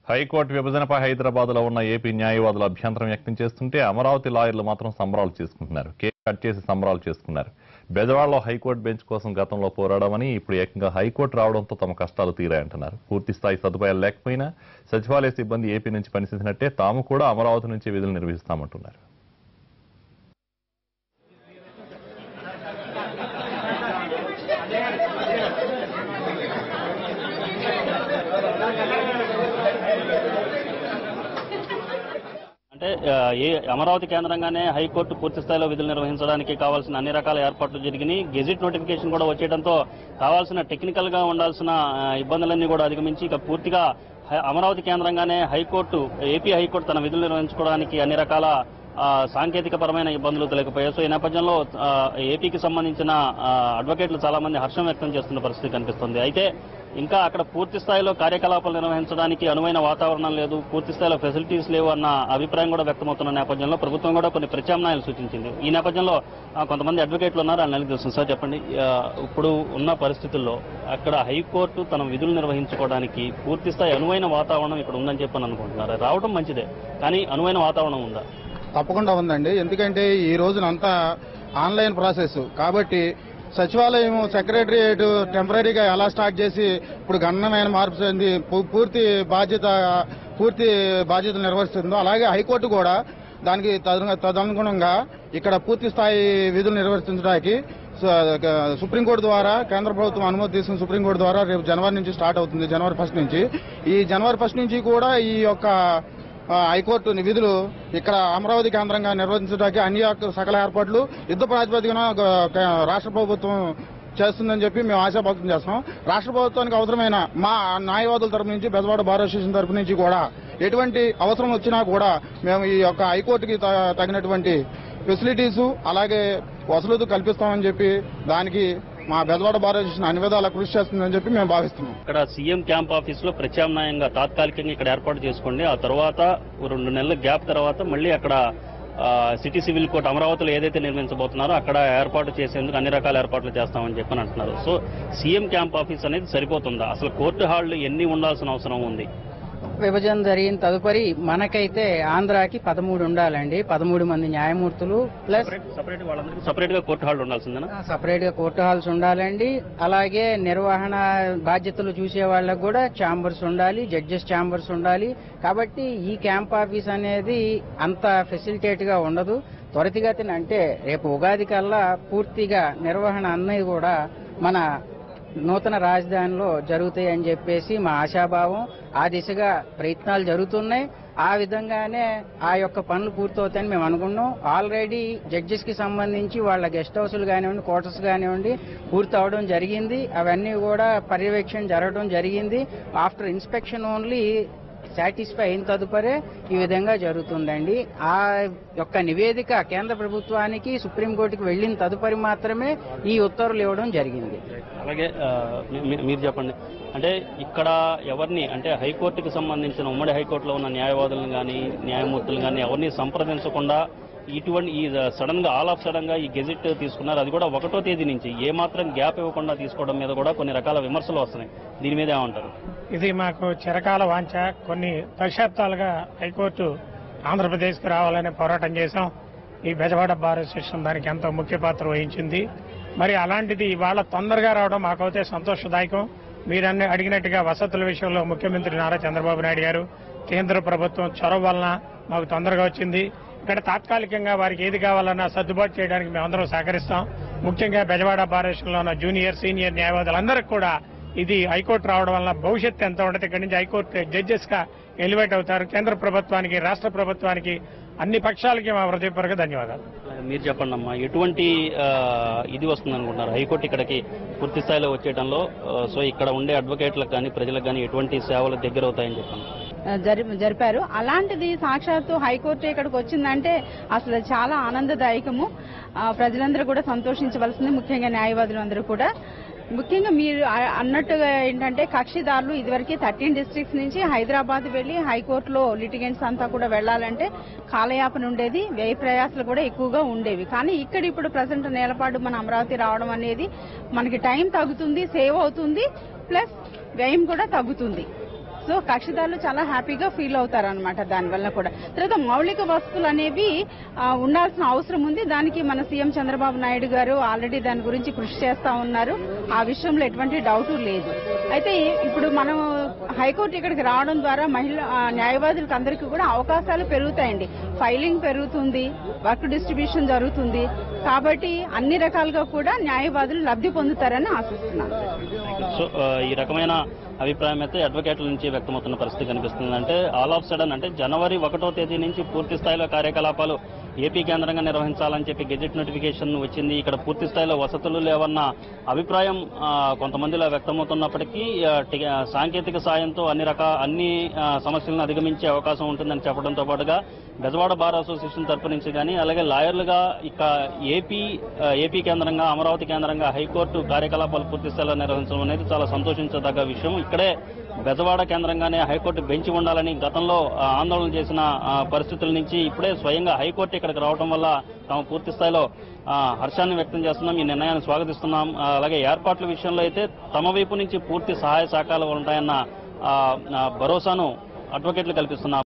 High court విభజనపై హైదరాబాద్లో ఉన్న AP న్యాయవాదులు అభ్యంతరం వ్యక్తం చేస్తుంటే అమరావతి లాయర్లు మాత్రం సంబరాలు చేసుకుంటున్నారు. కేక్ కట్ చేసి సంబరాలు చేసుకున్నారు. బెజవాడలో హైకోర్టు బెంచ్ కోసం గతంలో పోరాడామని ఇప్పుడు ఏకంగా హైకోర్టు రావడంతో తమ కష్టాలు తీరాయంటున్నారు. పూర్తి స్థాయి సదుపాయాలు లేకపోయినా సచివాలయ సిబ్బంది ఏపీ నుంచి పనిచేసినట్టే తాము కూడా అమరావతి నుంచి విధులు నిర్వహిస్తామంటున్నారు. అంటే అమరావతి కేంద్రంగానే హైకోర్టు పూర్తి స్థాయిలో విధులు నిర్వహించడానికి కావాల్సిన అన్ని రకాల ఏర్పాట్లు జరిగినాయి. గెజిట్ నోటిఫికేషన్ కూడా వచ్చేయడంతో కావాల్సిన టెక్నికల్ గా ఉండాల్సిన ఇబ్బందులన్నీ కూడా అధిగమించి ఇక పూర్తిగా అమరావతి కేంద్రంగానే ఏపీ హైకోర్టు తన విధులు నిర్వహించుకోవడానికి అన్ని రకాల సాంకేతిక పరమైన ఇబ్బందులు తొలగిపోయాయి. సో ఈ నేపథ్యంలో ఏపీకి సంబంధించిన అడ్వకేట్లు చాలా మంది హర్షం వ్యక్తం చేస్తున్న పరిస్థితి కనిపిస్తుంది. అయితే ఇంకా అక్కడ పూర్తి స్థాయిలో కార్యకలాపాలు నిర్వహించడానికి అనువైన వాతావరణం లేదు, పూర్తి స్థాయిలో ఫెసిలిటీస్ లేవు అన్న అభిప్రాయం కూడా వ్యక్తమవుతున్న నేపథ్యంలో ప్రభుత్వం కూడా కొన్ని ప్రత్యామ్నాయాలు సూచించింది. ఈ నేపథ్యంలో కొంతమంది అడ్వకేట్లు ఉన్నారు, అని తెలుస్తుంది. సార్ చెప్పండి, ఇప్పుడు ఉన్న పరిస్థితుల్లో అక్కడ హైకోర్టు తన విధులు నిర్వహించుకోవడానికి పూర్తి స్థాయి అనువైన వాతావరణం ఇక్కడ ఉందని చెప్పని అనుకుంటున్నారు. రావడం మంచిదే, కానీ అనువైన వాతావరణం ఉందా? తప్పకుండా ఉందండి. ఎందుకంటే ఈ రోజునంతా ఆన్లైన్ ప్రాసెస్ కాబట్టి సచివాలయం సెక్రటరియట్ టెంపరీగా ఎలా స్టార్ట్ చేసి ఇప్పుడు గణనమైన మార్పు చెంది పూర్తి బాధ్యతలు నిర్వహిస్తుందో అలాగే హైకోర్టు కూడా దానికి తదనుగుణంగా ఇక్కడ పూర్తి స్థాయి విధులు నిర్వర్తించడానికి సుప్రీంకోర్టు ద్వారా కేంద్ర ప్రభుత్వం అనుమతి తీసుకున్న సుప్రీంకోర్టు ద్వారా రేపు జనవరి నుంచి స్టార్ట్ అవుతుంది. జనవరి 1 నుంచి ఈ జనవరి 1 నుంచి కూడా ఈ యొక్క హైకోర్టు విధులు ఇక్కడ అమరావతి కేంద్రంగా నిర్వహించడానికి అన్ని సకల ఏర్పాట్లు యుద్ధ ప్రాతిపదికన రాష్ట్ర ప్రభుత్వం చేస్తుందని చెప్పి మేము ఆశాభక్తం చేస్తున్నాం. రాష్ట్ర ప్రభుత్వానికి అవసరమైన మా న్యాయవాదుల తరపు నుంచి బెజవాడ బార్ అసోసియేషన్ తరపు నుంచి కూడా ఎటువంటి అవసరం వచ్చినా కూడా మేము ఈ యొక్క హైకోర్టుకి తగినటువంటి ఫెసిలిటీసు అలాగే వసతులు కల్పిస్తామని చెప్పి దానికి మా బెజవాడ బార్ అసోసియేషన్ అన్ని విధాలా కృషి చేస్తుందని చెప్పి మేము భావిస్తున్నాం. ఇక్కడ సీఎం క్యాంప్ ఆఫీస్ లో ప్రత్యామ్నాయంగా తాత్కాలికంగా ఇక్కడ ఏర్పాటు చేసుకోండి, ఆ తర్వాత 2 నెలల గ్యాప్ తర్వాత మళ్ళీ అక్కడ సిటీ సివిల్ కోర్టు అమరావతిలో ఏదైతే నిర్మించబోతున్నారో అక్కడ ఏర్పాటు చేసేందుకు అన్ని రకాల ఏర్పాట్లు చేస్తామని చెప్పని అంటున్నారు. సో సీఎం క్యాంప్ ఆఫీస్ అనేది సరిపోతుందా? అసలు కోర్టు హాళ్లు ఎన్ని ఉండాల్సిన అవసరం ఉంది? విభజన జరిగిన తదుపరి మనకైతే ఆంధ్రాకి 13 ఉండాలండి. 13 మంది న్యాయమూర్తులు ప్లస్ సపరేట్ గా కోర్టు హాల్ ఉండాల్సిందేనా? సపరేట్ గా కోర్టు హాల్స్ ఉండాలండి. అలాగే నిర్వహణ బాధ్యతలు చూసే వాళ్ళకు కూడా ఛాంబర్స్ ఉండాలి, జడ్జెస్ ఛాంబర్స్ ఉండాలి. కాబట్టి ఈ క్యాంప్ ఆఫీస్ అనేది అంత ఫెసిలిటేట్ గా ఉండదు. త్వరితగతిన అంటే రేపు ఉగాది కల్లా పూర్తిగా నిర్వహణ అన్నది కూడా మన నూతన రాజధానిలో జరుగుతాయని చెప్పేసి మా ఆశాభావం. ఆ దిశగా ప్రయత్నాలు జరుగుతున్నాయి. ఆ విధంగానే ఆ యొక్క పనులు పూర్తవుతాయని మేము అనుకున్నాం. ఆల్రెడీ జడ్జెస్ కి సంబంధించి వాళ్ళ గెస్ట్ హౌస్లు కానివ్వండి, క్వార్టర్స్ కానివ్వండి పూర్తి అవడం జరిగింది. అవన్నీ కూడా పర్యవేక్షణ జరగడం జరిగింది. ఆఫ్టర్ ఇన్స్పెక్షన్ ఓన్లీ సాటిస్ఫై అయిన తదుపరే ఈ విధంగా జరుగుతుందండి. ఆ యొక్క నివేదిక కేంద్ర ప్రభుత్వానికి సుప్రీంకోర్టుకి వెళ్లిన తదుపరి మాత్రమే ఈ ఉత్తర్వులు ఇవ్వడం జరిగింది. అలాగే మీరు చెప్పండి, అంటే ఇక్కడ ఎవరిని అంటే హైకోర్టుకి సంబంధించిన ఉమ్మడి హైకోర్టులో ఉన్న న్యాయవాదులను కానీ న్యాయమూర్తులు కానీ ఎవరిని సంప్రదించకుండా ఇటువంటి ఈ సడన్ గా ఆల్ ఆఫ్ సడన్ గా ఈ గెజిట్ తీసుకున్నారు, అది కూడా 1వ తేదీ నుంచి ఏ మాత్రం గ్యాప్ ఇవ్వకుండా తీసుకోవడం మీద కూడా కొన్ని రకాల విమర్శలు వస్తున్నాయి. దీని మీద ఏమంటారు? ఇది మాకు చిరకాల వాంఛ. కొన్ని దశాబ్దాలుగా హైకోర్టు ఆంధ్రప్రదేశ్కి రావాలని పోరాటం చేశాం. ఈ బెజవాడ బార్ అసోసియేషన్ దానికి ఎంతో ముఖ్య పాత్ర వహించింది. మరి అలాంటిది ఇవాళ తొందరగా రావడం మాకైతే సంతోషదాయకం. మీరన్నీ అడిగినట్టుగా వసతుల విషయంలో ముఖ్యమంత్రి నారా చంద్రబాబు నాయుడు గారు కేంద్ర ప్రభుత్వం చొరవ వలన మాకు తొందరగా వచ్చింది. ఇక్కడ తాత్కాలికంగా వారికి ఏది కావాలన్నా సర్దుబాటు చేయడానికి మేమందరం సహకరిస్తాం. ముఖ్యంగా బెజవాడ బార్ అసోసియేషన్లో ఉన్న జూనియర్ సీనియర్ న్యాయవాదులందరికీ కూడా ఇది హైకోర్టు రావడం వల్ల భవిష్యత్తు ఎంత ఉంటుంది. ఇక్కడి నుంచి హైకోర్టు జడ్జెస్ గా ఎలివేట్ అవుతారు. కేంద్ర ప్రభుత్వానికి, రాష్ట్ర ప్రభుత్వానికి, అన్ని పక్షాలకి మా హృదయపూర్వక ధన్యవాదాలు. మీరు చెప్పండి అమ్మా, ఎటువంటి ఇది వస్తుంది అనుకుంటున్నారు హైకోర్టు ఇక్కడికి పూర్తి స్థాయిలో వచ్చేయడంలో? సో ఇక్కడ ఉండే అడ్వకేట్లకు కానీ ప్రజలకు కానీ ఎటువంటి సేవలు దగ్గర అవుతాయని చెప్పండి. జరిపారు. అలాంటిది సాక్షాత్తు హైకోర్టు ఇక్కడికి వచ్చిందంటే అసలు చాలా ఆనందదాయకము. ప్రజలందరూ కూడా సంతోషించవలసింది, ముఖ్యంగా న్యాయవాదులందరూ కూడా. ముఖ్యంగా మీరు అన్నట్టుగా ఏంటంటే కక్షిదారులు ఇదివరకు 13 డిస్ట్రిక్ట్స్ నుంచి హైదరాబాద్ వెళ్లి హైకోర్టులో లిటిగెంట్స్ అంతా కూడా వెళ్లాలంటే కాలయాపన ఉండేది, వ్యయ ప్రయాసాలు కూడా ఎక్కువగా ఉండేవి. కానీ ఇక్కడ ఇప్పుడు ప్రజెంట్ నేలపాటు మన అమరావతి రావడం అనేది మనకి టైం తగ్గుతుంది, సేవ్ అవుతుంది, ప్లస్ వ్యయం కూడా తగ్గుతుంది. సో కక్షిదారులు చాలా హ్యాపీగా ఫీల్ అవుతారు అనమాట దానివల్ల కూడా. తర్వాత మౌలిక వసతులు అనేవి ఉండాల్సిన అవసరం ఉంది. దానికి మన సీఎం చంద్రబాబు నాయుడు గారు ఆల్రెడీ దాని గురించి కృషి చేస్తా ఉన్నారు. ఆ విషయంలో ఎటువంటి డౌట్ లేదు. అయితే ఇప్పుడు మనం హైకోర్టు ఇక్కడికి రావడం ద్వారా న్యాయవాదులకు అందరికీ కూడా అవకాశాలు పెరుగుతాయండి. ఫైలింగ్ పెరుగుతుంది, వర్క్ డిస్ట్రిబ్యూషన్ జరుగుతుంది. కాబట్టి అన్ని రకాలుగా కూడా న్యాయవాదులు లబ్ధి పొందుతారని ఆశిస్తున్నాను. సో ఈ రకమైన అభిప్రాయం అయితే అడ్వకేట్ల నుంచి వ్యక్తమవుతున్న పరిస్థితి కనిపిస్తుంది. అంటే ఆల్ ఆఫ్ సడన్ అంటే జనవరి 1వ తేదీ నుంచి పూర్తి స్థాయిలో కార్యకలాపాలు ఏపీ కేంద్రంగా నిర్వహించాలని చెప్పి గెజెట్ నోటిఫికేషన్ వచ్చింది. ఇక్కడ పూర్తి స్థాయిలో వసతులు లేవన్న అభిప్రాయం కొంతమందిలో వ్యక్తమవుతున్నప్పటికీ సాంకేతిక సాయంతో అన్ని సమస్యలను అధిగమించే అవకాశం ఉంటుందని చెప్పడంతో పాటుగా బెజవాడ బార్ అసోసియేషన్ తరపు నుంచి కానీ అలాగే లాయర్లుగా ఇక ఏపీ కేంద్రంగా అమరావతి కేంద్రంగా హైకోర్టు కార్యకలాపాలు పూర్తి స్థాయిలో నిర్వహించడం అనేది చాలా సంతోషించదగ్గ విషయం. ఇక్కడే బెజవాడ కేంద్రంగానే హైకోర్టు బెంచ్ ఉండాలని గతంలో ఆందోళన చేసిన పరిస్థితుల నుంచి ఇప్పుడే స్వయంగా హైకోర్టు ఇక్కడికి రావడం వల్ల తాము పూర్తి స్థాయిలో హర్షాన్ని వ్యక్తం చేస్తున్నాం. ఈ నిర్ణయాన్ని స్వాగతిస్తున్నాం. అలాగే ఏర్పాట్ల విషయంలో అయితే తమ వైపు నుంచి పూర్తి సహాయ సహకారాలు ఉంటాయన్న భరోసాను అడ్వకేట్లు కల్పిస్తున్నారు.